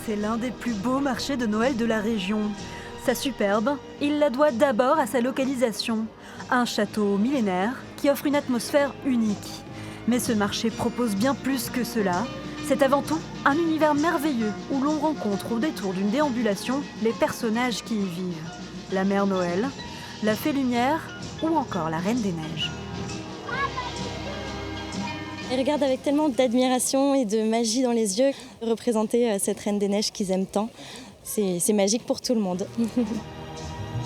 C'est l'un des plus beaux marchés de Noël de la région. Sa superbe, il la doit d'abord à sa localisation. Un château millénaire qui offre une atmosphère unique. Mais ce marché propose bien plus que cela. C'est avant tout un univers merveilleux où l'on rencontre au détour d'une déambulation les personnages qui y vivent. La Mère Noël, la Fée Lumière ou encore la Reine des Neiges. Ils regardent avec tellement d'admiration et de magie dans les yeux représenter cette Reine des Neiges qu'ils aiment tant. C'est magique pour tout le monde.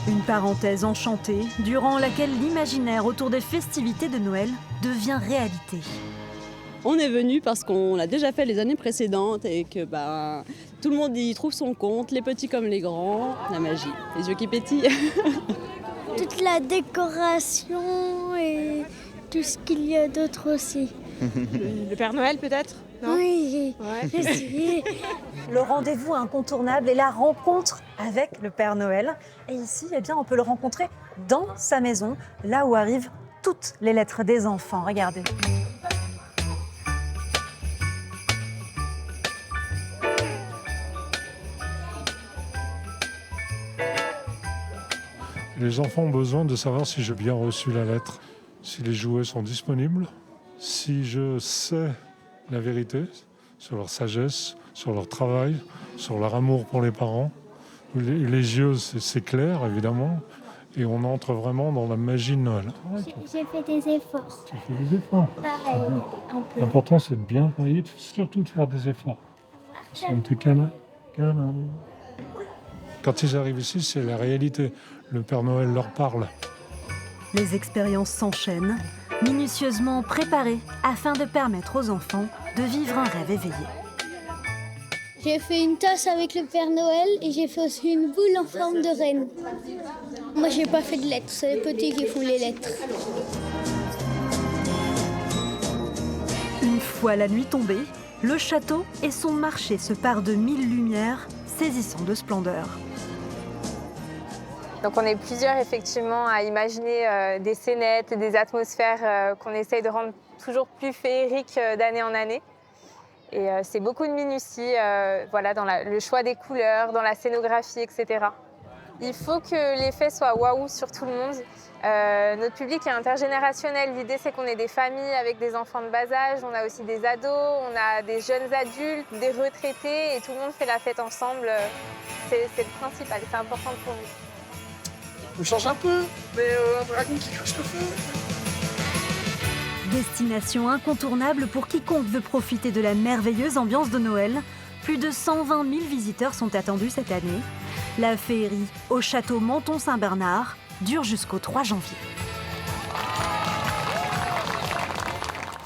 Une parenthèse enchantée durant laquelle l'imaginaire autour des festivités de Noël devient réalité. On est venu parce qu'on l'a déjà fait les années précédentes et que tout le monde y trouve son compte, les petits comme les grands, la magie, les yeux qui pétillent. Toute la décoration et tout ce qu'il y a d'autre aussi. Le Père Noël peut-être? Non. Oui, Ouais. Le rendez-vous incontournable est la rencontre avec le Père Noël. Et ici, on peut le rencontrer dans sa maison, là où arrivent toutes les lettres des enfants. Regardez. Les enfants ont besoin de savoir si j'ai bien reçu la lettre, si les jouets sont disponibles, si je sais la vérité sur leur sagesse, sur leur travail, sur leur amour pour les parents. Les yeux, c'est clair, évidemment, et on entre vraiment dans la magie de Noël. j'ai fait des efforts. Tu fais des efforts. Pareil, un peu. L'important, c'est de bien travailler, surtout de faire des efforts. On te câlin. Quand ils arrivent ici, c'est la réalité. Le Père Noël leur parle. Les expériences s'enchaînent, minutieusement préparées afin de permettre aux enfants de vivre un rêve éveillé. J'ai fait une tasse avec le Père Noël et j'ai fait aussi une boule en forme de reine. Moi, j'ai pas fait de lettres, c'est les petits qui font les lettres. Une fois la nuit tombée, le château et son marché se parent de 1000 lumières, saisissant de splendeur. Donc on est plusieurs effectivement à imaginer des scénettes et des atmosphères qu'on essaye de rendre toujours plus féeriques d'année en année. Et c'est beaucoup de minutie dans le choix des couleurs, dans la scénographie, etc. Il faut que l'effet soit waouh sur tout le monde. Notre public est intergénérationnel. L'idée, c'est qu'on ait des familles avec des enfants de bas âge. On a aussi des ados, on a des jeunes adultes, des retraités. Et tout le monde fait la fête ensemble. C'est le principal, c'est important pour nous. On change un peu, mais un dragon qui crache le feu. Destination incontournable pour quiconque veut profiter de la merveilleuse ambiance de Noël. Plus de 120 000 visiteurs sont attendus cette année. La féerie au château Menton-Saint-Bernard dure jusqu'au 3 janvier.